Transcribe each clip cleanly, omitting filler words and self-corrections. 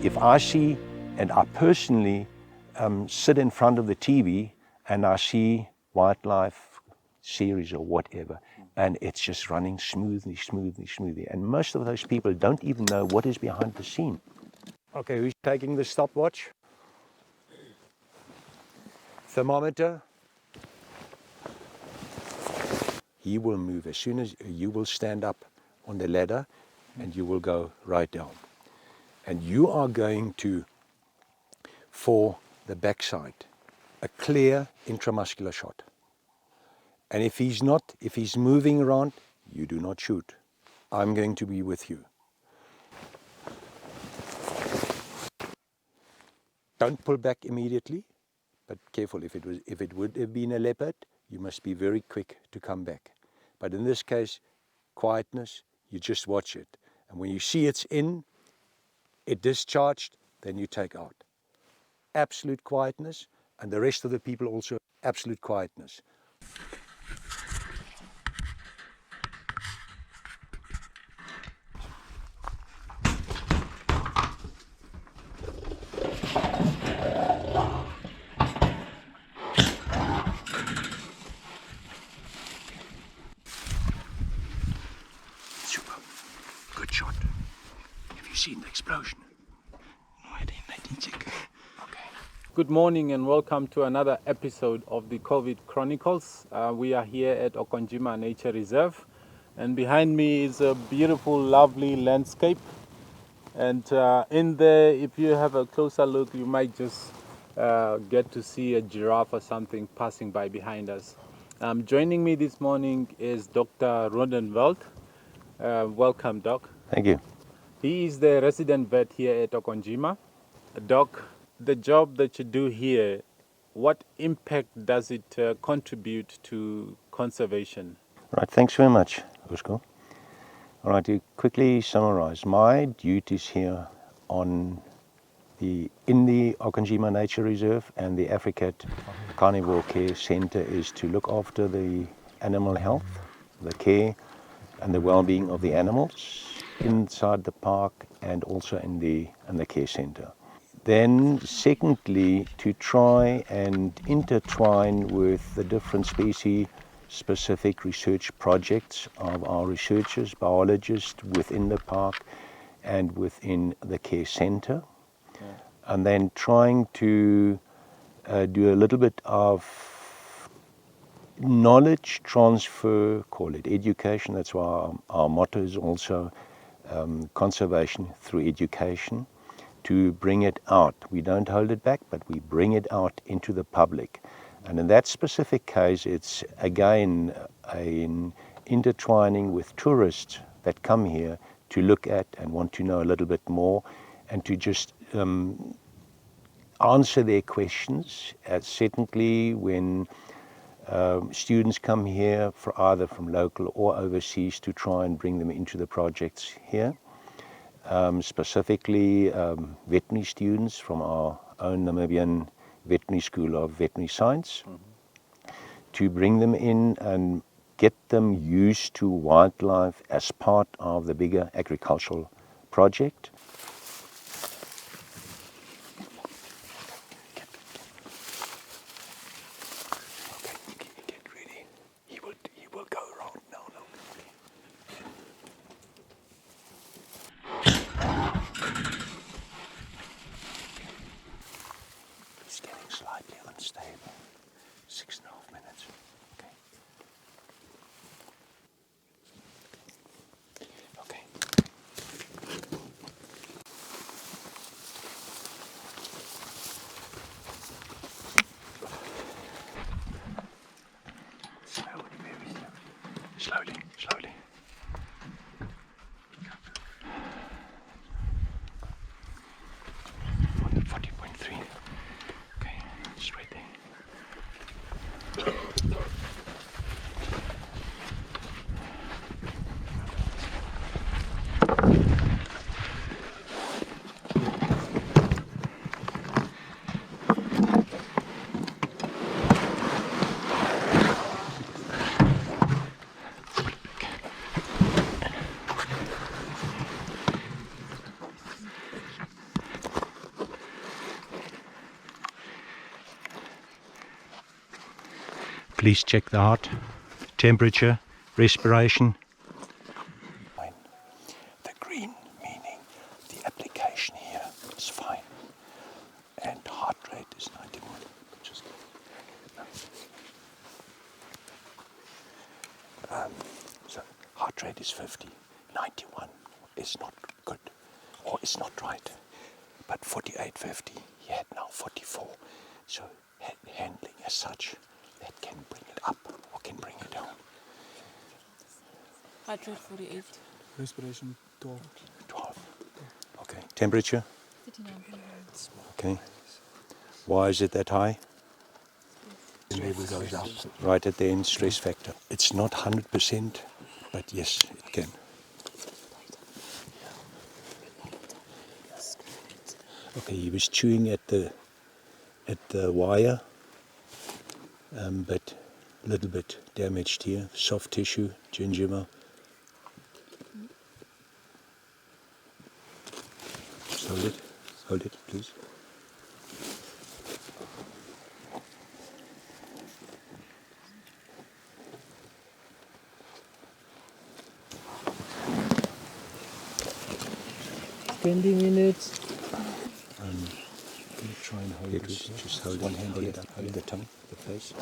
If I see, and I personally sit in front of the TV and I see wildlife series or whatever, and it's just running smoothly, and most of those people don't even know what is behind the scene. Okay, who's taking the stopwatch? Thermometer. He will move as soon as you will stand up on the ladder and you will go right down. And you are going to, for the backside, a clear intramuscular shot. And if he's moving around, you do not shoot. I'm going to be with you. Don't pull back immediately, but careful. If it would have been a leopard, you must be very quick to come back. But in this case, quietness, you just watch it. And when you see it's in, it discharged, then you take out. Absolute quietness, and the rest of the people also absolute quietness. Super. Good shot. Have you seen the explosion? No, I didn't check. Okay. Good morning and welcome to another episode of the COVID Chronicles. We are here at OKONJIMA Nature Reserve, and behind me is a beautiful, lovely landscape. And in there, if you have a closer look, you might just get to see a giraffe or something passing by behind us. Joining me this morning is Dr. Rodenwoldt. Welcome, Doc. Thank you. He is the resident vet here at OKONJIMA. Doc, the job that you do here, what impact does it contribute to conservation? Right, thanks very much, Usko. All right, to quickly summarize, my duties here in the OKONJIMA Nature Reserve and the AFRICAT Carnivore Care Center is to look after the animal health, the care and the well-being of the animals inside the park and also in the care center. Then secondly, to try and intertwine with the different species-specific research projects of our researchers, biologists within the park and within the care center. Yeah. And then trying to do a little bit of knowledge transfer, call it education. That's why our motto is also conservation through education, to bring it out. We don't hold it back, but we bring it out into the public. And in that specific case, it's again an intertwining with tourists that come here to look at and want to know a little bit more and to just answer their questions. Secondly, when students come here either from local or overseas, to try and bring them into the projects here. Specifically veterinary students from our own Namibian Veterinary School of Veterinary Science, to bring them in and get them used to wildlife as part of the bigger agricultural project. Please check the heart, temperature, respiration. The green meaning the application here is fine. And heart rate is 91. Just so heart rate is 50. 91 is not good, or is not right. But 48.50, he had now 44. So handling as such, that can bring it up or can bring it down. Heart rate 48. Respiration 12. 12. Okay. Temperature? 39. Okay. Why is it that high? The level goes up. Right at the end, stress factor. It's not 100%, but yes, it can. Okay, he was chewing at the wire, but a little bit damaged here. Soft tissue, gingiva. Just hold it, please. Minutes. Try and hold it. Just hold one hand here. Hold the tongue, the face.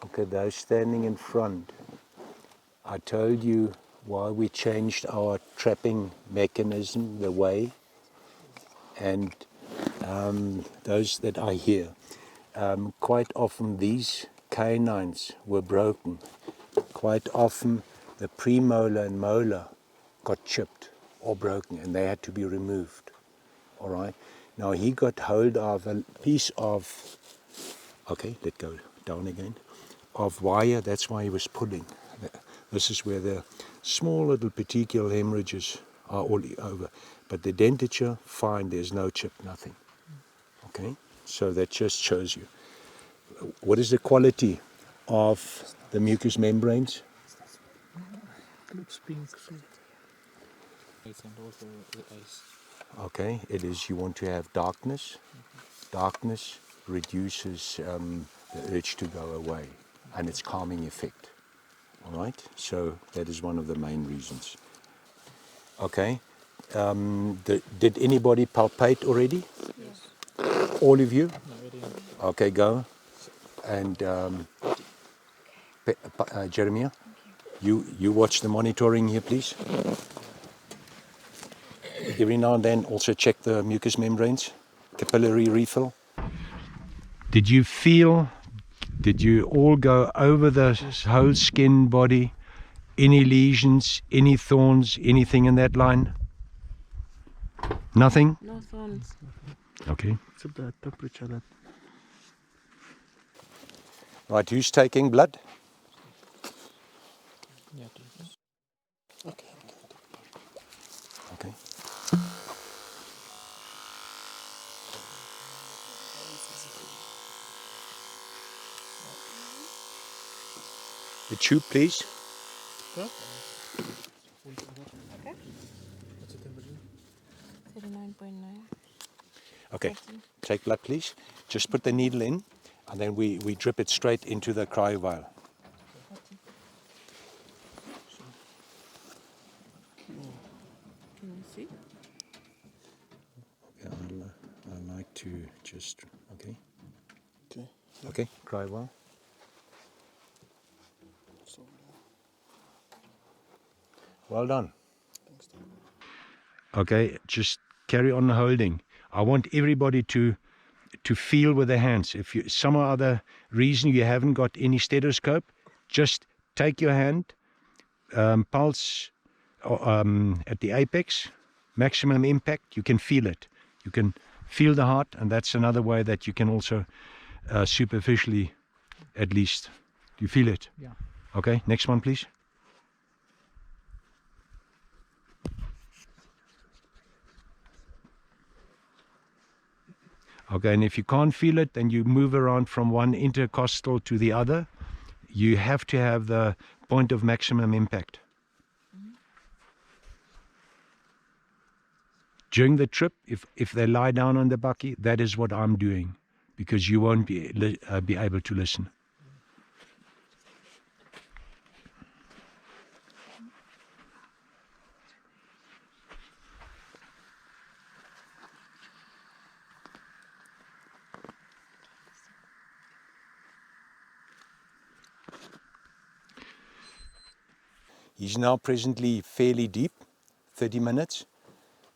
Okay, those standing in front. I told you why we changed our trapping mechanism, the way, and those that are here. Quite often these canines were broken. Quite often the premolar and molar got chipped or broken and they had to be removed. All right. Now he got hold of a piece of, okay, let go down again, of wire. That's why he was pulling. This is where the small little petechial hemorrhages are all over. But the dentature, fine, there's no chip, nothing. Okay. So that just shows you. What is the quality of the mucous membranes? Looks pink. And also the eyes. Okay, it is, you want to have darkness. Darkness reduces the urge to go away and its calming effect. All right, so that is one of the main reasons. Okay, did anybody palpate already? Yes. All of you? No, Okay, go. And Jeremiah, you watch the monitoring here, please. Every now and then also check the mucous membranes, capillary refill. Did you all go over the whole skin body? Any lesions, any thorns, anything in that line? Nothing? No thorns. Okay. except the temperature that Right, who's taking blood? okay. Okay. The tube, please. Okay. What's the temperature? 39.9. Okay, take blood, please. Just put the needle in, and then we drip it straight into the cryo vial. Can you see? I like to just, okay. Okay. Okay, cryo vial. So, Well done. thanks. Okay, just carry on holding. I want everybody to feel with their hands. If you some other reason you haven't got any stethoscope, just take your hand, pulse at the apex, maximum impact. You can feel it. You can feel the heart, and that's another way that you can also superficially, at least, do you feel it? Yeah. Okay, next one, please. Okay, and if you can't feel it, then you move around from one intercostal to the other. You have to have the point of maximum impact. During the trip, if they lie down on the bakkie, that is what I'm doing, because you won't be able to listen. He's now presently fairly deep, 30 minutes,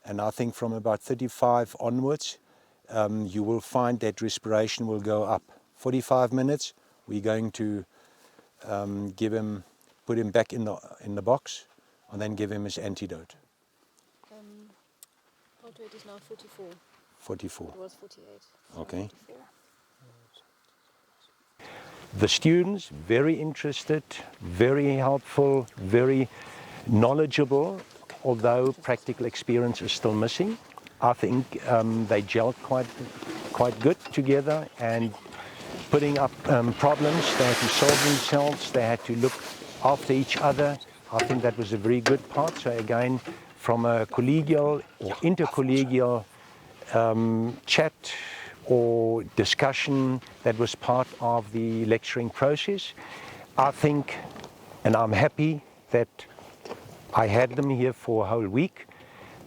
and I think from about 35 onwards, you will find that respiration will go up. 45 minutes, we're going to put him back in the box, and then give him his antidote. Heart rate is now 44. 44. It was 48. Okay. 44. The students, very interested, very helpful, very knowledgeable, although practical experience is still missing. I think they gelled quite good together, and putting up problems, they had to solve themselves, they had to look after each other. I think that was a very good part. So again, from a collegial or intercollegial chat or discussion that was part of the lecturing process, I think, and I'm happy that I had them here for a whole week,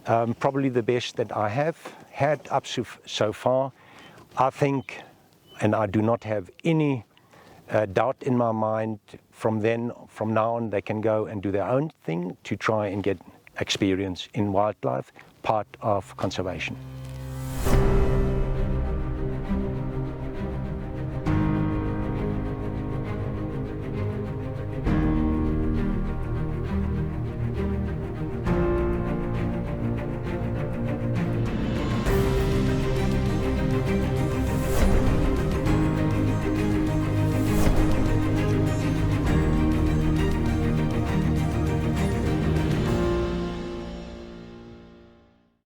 probably the best that I have had up so far. I think, and I do not have any doubt in my mind, from now on they can go and do their own thing to try and get experience in wildlife, part of conservation.